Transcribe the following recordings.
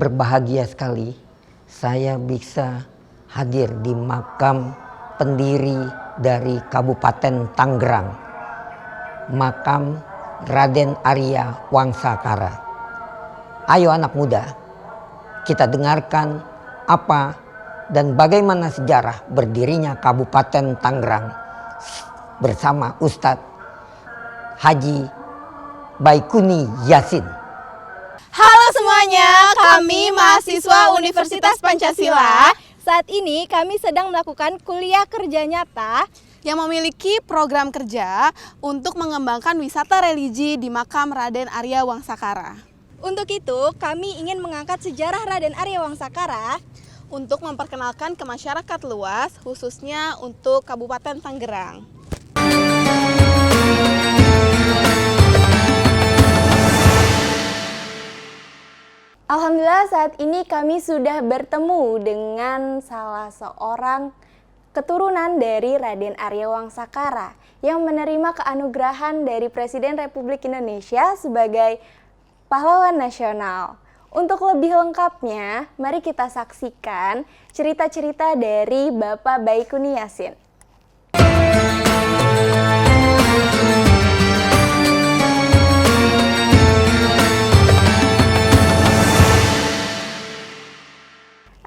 berbahagia sekali saya bisa hadir di makam pendiri dari Kabupaten Tangerang, makam Raden Arya Wangsakara. Ayo anak muda, kita dengarkan apa dan bagaimana sejarah berdirinya Kabupaten Tangerang bersama Ustadz Haji Baikuni Yasin. Halo semuanya, kami mahasiswa Universitas Pancasila. Saat ini kami sedang melakukan kuliah kerja nyata yang memiliki program kerja untuk mengembangkan wisata religi di makam Raden Arya Wangsakara. Untuk itu, kami ingin mengangkat sejarah Raden Arya Wangsakara untuk memperkenalkan ke masyarakat luas, khususnya untuk Kabupaten Tangerang. Alhamdulillah saat ini kami sudah bertemu dengan salah seorang keturunan dari Raden Arya Wangsakara yang menerima keanugerahan dari Presiden Republik Indonesia sebagai pahlawan nasional. Untuk lebih lengkapnya, mari kita saksikan cerita-cerita dari Bapak Baikuni Yasin.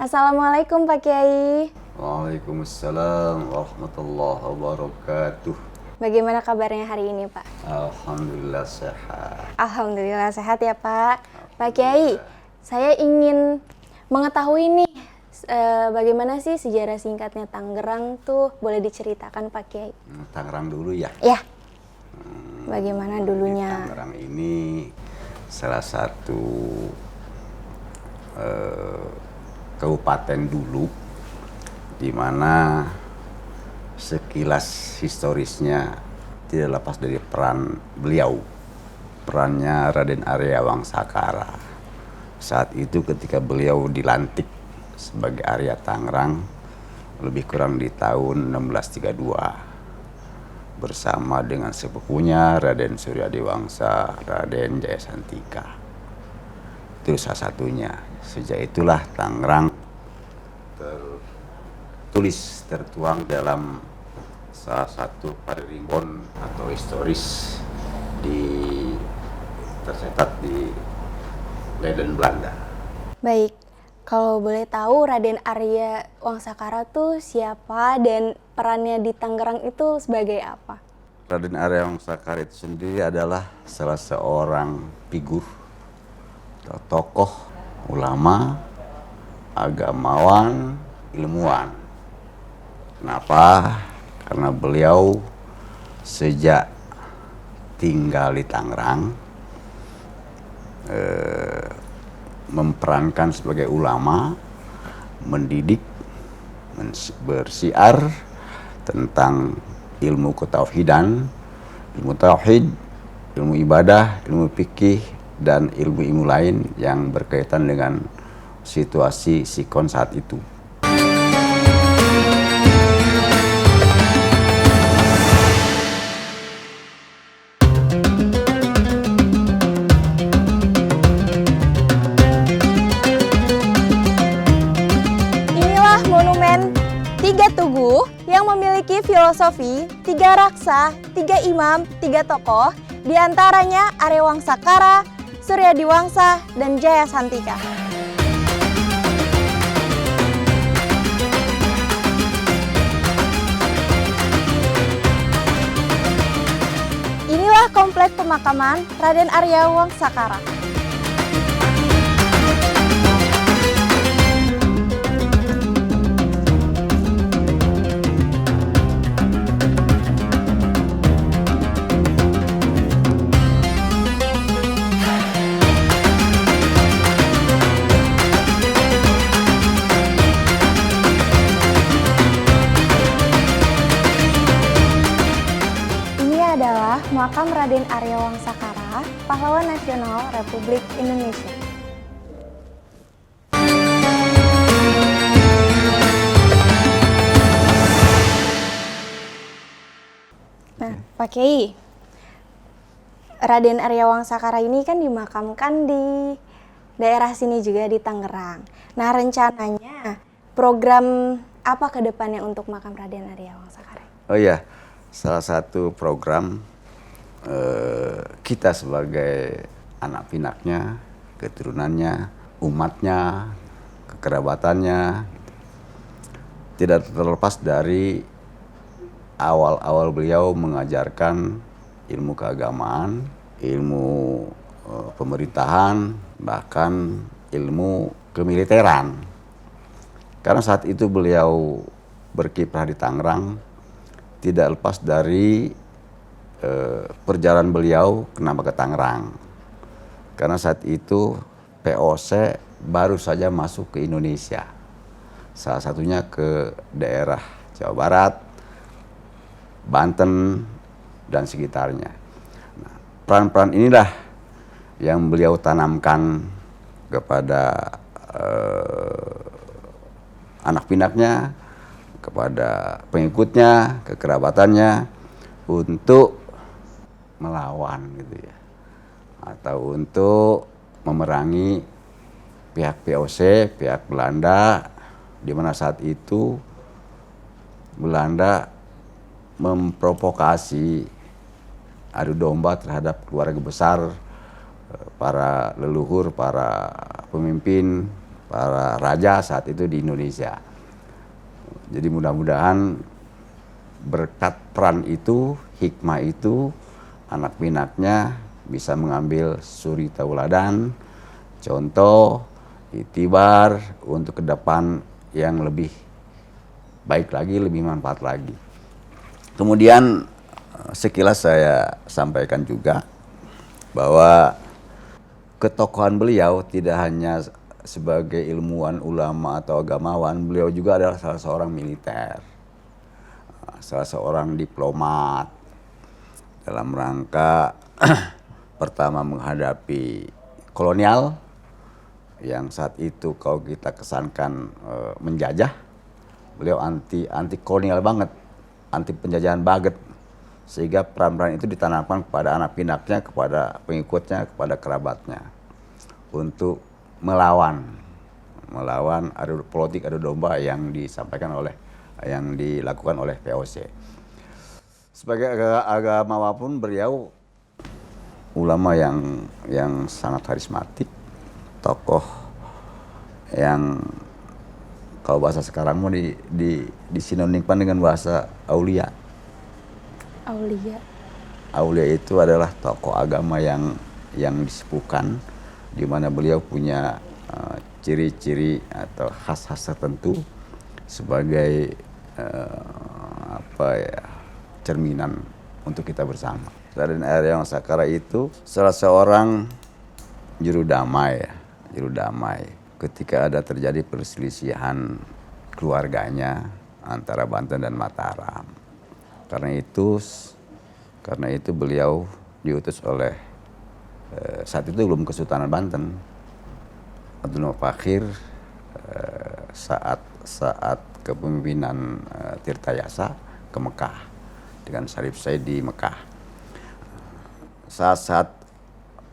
Assalamualaikum Pak Kiai. Waalaikumsalam warahmatullahi wabarakatuh. Bagaimana kabarnya hari ini Pak? Alhamdulillah sehat. Alhamdulillah sehat ya Pak. Pak Kiai, saya ingin mengetahui nih bagaimana sih sejarah singkatnya Tangerang tuh, boleh diceritakan Pak Kiai? Tangerang dulu ya? Ya. Bagaimana dulunya? Tangerang ini salah satu kabupaten dulu di mana sekilas historisnya tidak lepas dari peran beliau, perannya Raden Arya Wangsakara. Saat itu ketika beliau dilantik sebagai Arya Tangerang lebih kurang di tahun 1632 bersama dengan sepupunya Raden Suryadiwangsa, Raden Jayasantika. Itu salah satunya. Sejak itulah Tangerang tertuang dalam salah satu paringgon atau historis tercetak di Leiden Belanda. Baik, kalau boleh tahu Raden Arya Wangsakara tuh siapa dan perannya di Tangerang itu sebagai apa? Raden Arya Wangsakara itu sendiri adalah salah seorang figur atau tokoh ulama, agamawan, ilmuwan. Kenapa? Karena beliau sejak tinggal di Tangerang memperankan sebagai ulama, mendidik, bersiar tentang ilmu ketauhidan, ilmu tauhid, ilmu ibadah, ilmu fikih, dan ilmu-ilmu lain yang berkaitan dengan situasi sikon saat itu. Inilah monumen Tiga Tugu yang memiliki filosofi, tiga raksa, tiga imam, tiga tokoh, diantaranya Arya Wangsakara, Suryadiwangsa, dan Jayasantika. Inilah komplek pemakaman Raden Arya Wangsakara. Makam Raden Arya Wangsakara, pahlawan nasional Republik Indonesia. Nah, Pak Kiai, Raden Arya Wangsakara ini kan dimakamkan di daerah sini juga di Tangerang. Nah, rencananya program apa ke depannya untuk makam Raden Arya Wangsakara? Oh iya, salah satu program kita sebagai anak pinaknya, keturunannya, umatnya, kekerabatannya, tidak terlepas dari awal-awal beliau mengajarkan ilmu keagamaan, ilmu pemerintahan, bahkan ilmu kemiliteran. Karena saat itu beliau berkiprah di Tangerang, tidak lepas dari perjalanan beliau kenapa ke Tangerang. Karena saat itu POC baru saja masuk ke Indonesia. Salah satunya ke daerah Jawa Barat, Banten, dan sekitarnya. Nah, peran-peran inilah yang beliau tanamkan kepada anak pinaknya, kepada pengikutnya, kekerabatannya, untuk melawan gitu ya, atau untuk memerangi pihak POC, pihak Belanda, di mana saat itu Belanda memprovokasi adu domba terhadap keluarga besar, para leluhur, para pemimpin, para raja saat itu di Indonesia. Jadi mudah-mudahan berkat peran itu, hikmah itu, anak pinaknya bisa mengambil suri tauladan, contoh, itibar untuk ke depan yang lebih baik lagi, lebih manfaat lagi. Kemudian sekilas saya sampaikan juga bahwa ketokohan beliau tidak hanya sebagai ilmuwan, ulama, atau agamawan, beliau juga adalah salah seorang militer, salah seorang diplomat dalam rangka pertama menghadapi kolonial yang saat itu kalau kita kesankan menjajah, beliau anti kolonial banget, anti penjajahan banget, sehingga peran-peran itu ditanamkan kepada anak pinaknya, kepada pengikutnya, kepada kerabatnya untuk melawan politik adu domba yang dilakukan oleh POC. Sebagai agama pun beliau ulama yang sangat karismatik, tokoh yang kalau bahasa sekarang mau disinonimkan dengan bahasa aulia. Aulia itu adalah tokoh agama yang disepuhkan, di mana beliau punya ciri-ciri atau khas-khas tertentu sebagai cerminan untuk kita bersama. Raden Arya Wangsakara itu salah seorang juru damai. Ketika ada terjadi perselisihan keluarganya antara Banten dan Mataram. Karena itu beliau diutus oleh saat itu belum Kesultanan Banten, Abdul Mufakhir, saat kepemimpinan Tirtayasa ke Mekah dengan Syarif Said di Mekah. Saat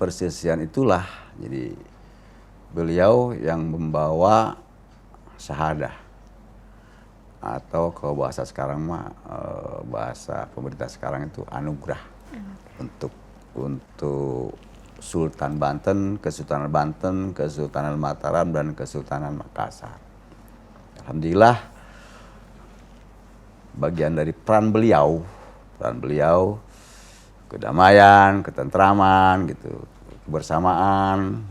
perselisihan itulah jadi beliau yang membawa syahadah, atau kalau bahasa sekarang bahasa pemerintah sekarang itu anugerah untuk Sultan Banten, Kesultanan Banten, Kesultanan Mataram, dan Kesultanan Makassar. Alhamdulillah bagian dari peran beliau kedamaian, ketentraman gitu, kebersamaan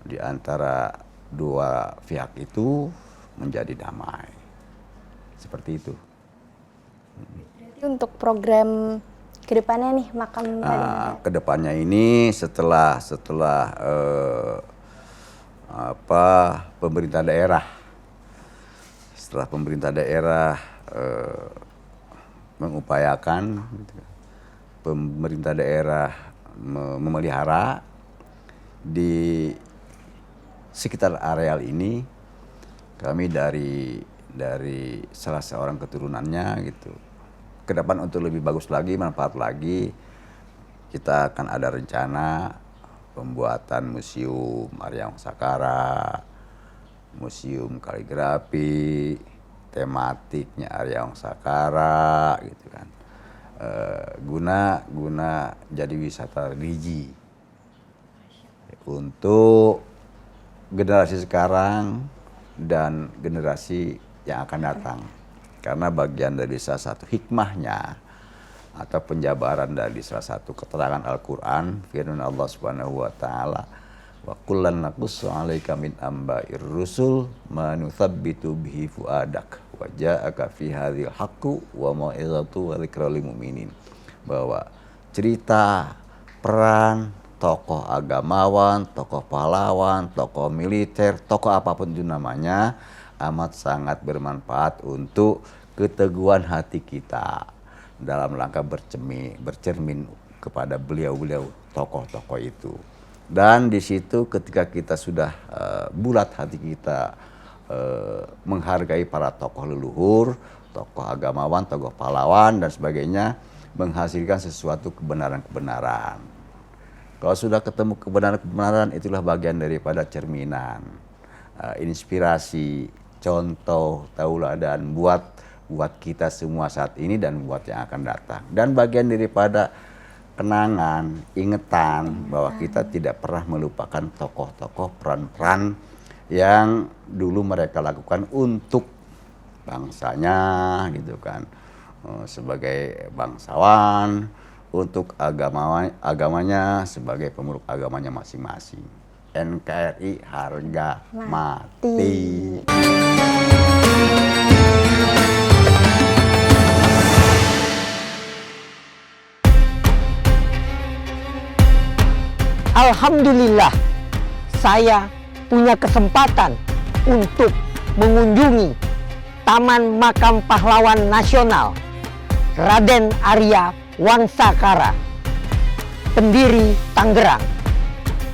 di antara dua pihak itu menjadi damai. Seperti itu. Berarti untuk program kedepannya nih makam Raden. Kedepannya ini setelah pemerintah daerah mengupayakan, pemerintah daerah memelihara di sekitar areal ini, kami dari salah seorang keturunannya gitu. Ke depan untuk lebih bagus lagi, manfaat lagi, kita akan ada rencana pembuatan museum Arya Wangsakara, museum kaligrafi, tematiknya Arya Wangsakara gitu kan. Guna jadi wisata religi untuk generasi sekarang dan generasi yang akan datang. Karena bagian dari salah satu hikmahnya atau penjabaran dari salah satu keterangan Al-Quran, firman Allah Subhanahu wa taala, wa kullan naqussu 'alaika min amba'ir rusul ma nuthabbitu bihi fuadak wa ja'aka fi hadzal haqqu wa mau'izatu wa dzikra lil mu'minin. Bahwa cerita peran tokoh agamawan, tokoh pahlawan, tokoh militer, tokoh apapun itu namanya amat sangat bermanfaat untuk keteguhan hati kita dalam rangka bercermin kepada beliau-beliau tokoh-tokoh itu. Dan di situ ketika kita sudah bulat hati kita menghargai para tokoh leluhur, tokoh agamawan, tokoh pahlawan dan sebagainya, menghasilkan sesuatu kebenaran-kebenaran. Kalau sudah ketemu kebenaran-kebenaran, itulah bagian daripada cerminan, inspirasi, contoh, tauladan buat kita semua saat ini dan buat yang akan datang. Dan bagian daripada kenangan, ingatan bahwa kita tidak pernah melupakan tokoh-tokoh, peran-peran yang dulu mereka lakukan untuk bangsanya gitu kan, sebagai bangsawan, untuk agamanya sebagai pemeluk agamanya masing-masing. NKRI harga mati. Alhamdulillah, saya punya kesempatan untuk mengunjungi Taman Makam Pahlawan Nasional Raden Arya Wangsakara, pendiri Tangerang.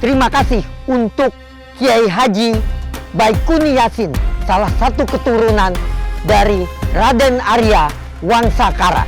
Terima kasih untuk Kiai Haji Baikuni Yasin, salah satu keturunan dari Raden Arya Wangsakara.